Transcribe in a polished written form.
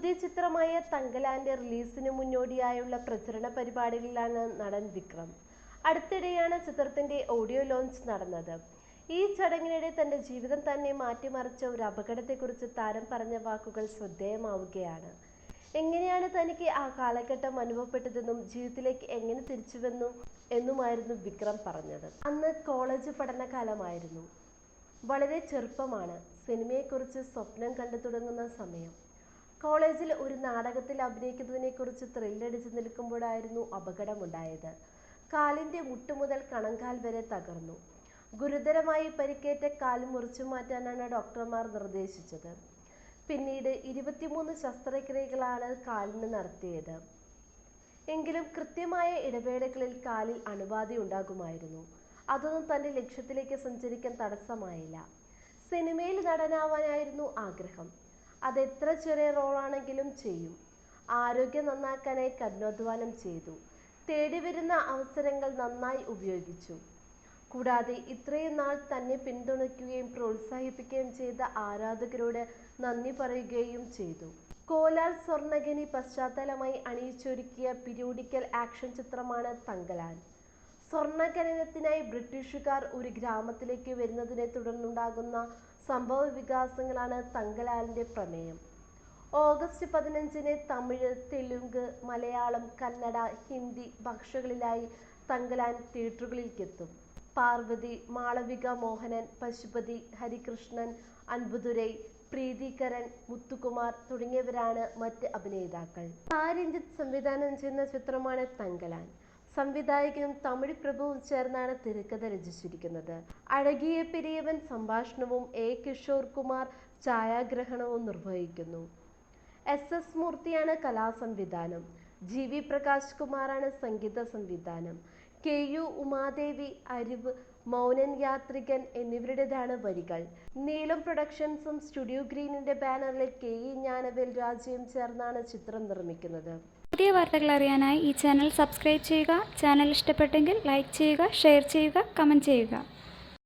പുതിയ ചിത്രമായ തങ്കലാന്റെ റിലീസിന് മുന്നോടിയായുള്ള പ്രചരണ പരിപാടികളിലാണ് നടൻ വിക്രം. അടുത്തിടെയാണ് ചിത്രത്തിന്റെ ഓഡിയോ ലോഞ്ച് നടന്നത്. ഈ ചടങ്ങിനിടെ തന്റെ ജീവിതം തന്നെ മാറ്റിമറിച്ച ഒരു അപകടത്തെക്കുറിച്ച് താരം പറഞ്ഞ വാക്കുകൾ ശ്രദ്ധേയമാവുകയാണ്. എങ്ങനെയാണ് തനിക്ക് ആ കാലഘട്ടം അനുഭവപ്പെട്ടതെന്നും ജീവിതത്തിലേക്ക് എങ്ങനെ തിരിച്ചുവെന്നുമായിരുന്നു വിക്രം പറഞ്ഞത്. അന്ന് കോളേജ് പഠനകാലമായിരുന്നു. വളരെ ചെറുപ്പമാണ്. സിനിമയെക്കുറിച്ച് സ്വപ്നം കണ്ടു തുടങ്ങുന്ന സമയം. കോളേജിൽ ഒരു നാടകത്തിൽ അഭിനയിക്കുന്നതിനെക്കുറിച്ച് ത്രില്ലടിച്ച് നിൽക്കുമ്പോഴായിരുന്നു അപകടമുണ്ടായത്. കാലിന്റെ മുട്ടുമുതൽ കണങ്കാൽ വരെ തകർന്നു. ഗുരുതരമായി പരിക്കേറ്റ കാൽ മുറിച്ചു മാറ്റാനാണ് ഡോക്ടർമാർ നിർദ്ദേശിച്ചത്. പിന്നീട് 23 ശസ്ത്രക്രിയകളാണ് കാലിന് നടത്തിയത്. എങ്കിലും കൃത്യമായ ഇടവേളകളിൽ കാലിൽ അണുബാധയുണ്ടാകുമായിരുന്നു. അതൊന്നും തന്റെ ലക്ഷ്യത്തിലേക്ക് സഞ്ചരിക്കാൻ തടസ്സമായില്ല. സിനിമയിൽ നടനാവാനായിരുന്നു ആഗ്രഹം. അതെത്ര ചെറിയ റോളാണെങ്കിലും ചെയ്യും. ആരോഗ്യം നന്നാക്കാനായി കഠിനാധ്വാനം ചെയ്തു. തേടിവരുന്ന അവസരങ്ങൾ നന്നായി ഉപയോഗിച്ചു. കൂടാതെ ഇത്രയും നാൾ തന്നെ പിന്തുണയ്ക്കുകയും പ്രോത്സാഹിപ്പിക്കുകയും ചെയ്ത ആരാധകരോട് നന്ദി പറയുകയും ചെയ്തു. കോലാൽ സ്വർണഖനി പശ്ചാത്തലമായി അണിയിച്ചൊരുക്കിയ പീരിയോഡിക്കൽ ആക്ഷൻ ചിത്രമാണ് തങ്കലാൻ. സ്വർണഖനനത്തിനായി ബ്രിട്ടീഷുകാർ ഒരു ഗ്രാമത്തിലേക്ക് വരുന്നതിനെ തുടർന്നുണ്ടാകുന്ന സംഭവ വികാസങ്ങളാണ് തങ്കലാലിന്റെ പ്രമേയം. ഓഗസ്റ്റ് 15-ന് തമിഴ്, തെലുങ്ക്, മലയാളം, കന്നഡ, ഹിന്ദി ഭാഷകളിലായി തങ്കലാൻ തിയേറ്ററുകളിലേക്കെത്തും. പാർവതി, മാളവിക മോഹനൻ, പശുപതി, ഹരികൃഷ്ണൻ, അൻപുതുരൈ, പ്രീതികരൻ, മുത്തുകുമാർ തുടങ്ങിയവരാണ് മറ്റ് അഭിനേതാക്കൾ. രഞ്ജിത്ത് സംവിധാനം ചെയ്യുന്ന ചിത്രമാണ് തങ്കലാൻ. സംവിധായകനും തമിഴ് പ്രഭുവും ചേർന്നാണ് തിരക്കഥ രചിച്ചിരിക്കുന്നത്. അഴകിയ പെരിയവൻ സംഭാഷണവും എ. കിഷോർ കുമാർ ഛായാഗ്രഹണവും നിർവഹിക്കുന്നു. S.S. മൂർത്തിയാണ് കലാസംവിധാനം. G.V. പ്രകാശ് കുമാറാണ് സംഗീത സംവിധാനം. K.U. ഉമാദേവി, അരിവ്, മൗനൻ യാത്രികൻ എന്നിവരുടേതാണ് വരികൾ. നീലം പ്രൊഡക്ഷൻസും സ്റ്റുഡിയോ ഗ്രീനിന്റെ ബാനറിൽ K.E. ജ്ഞാനവേൽ രാജയും ചേർന്നാണ് ചിത്രം നിർമ്മിക്കുന്നത്. പുതിയ വാർത്തകൾ അറിയാനായി ഈ ചാനൽ സബ്സ്ക്രൈബ് ചെയ്യുക. ചാനൽ ഇഷ്ടപ്പെട്ടെങ്കിൽ ലൈക്ക് ചെയ്യുക, ഷെയർ ചെയ്യുക, കമൻറ്റ് ചെയ്യുക.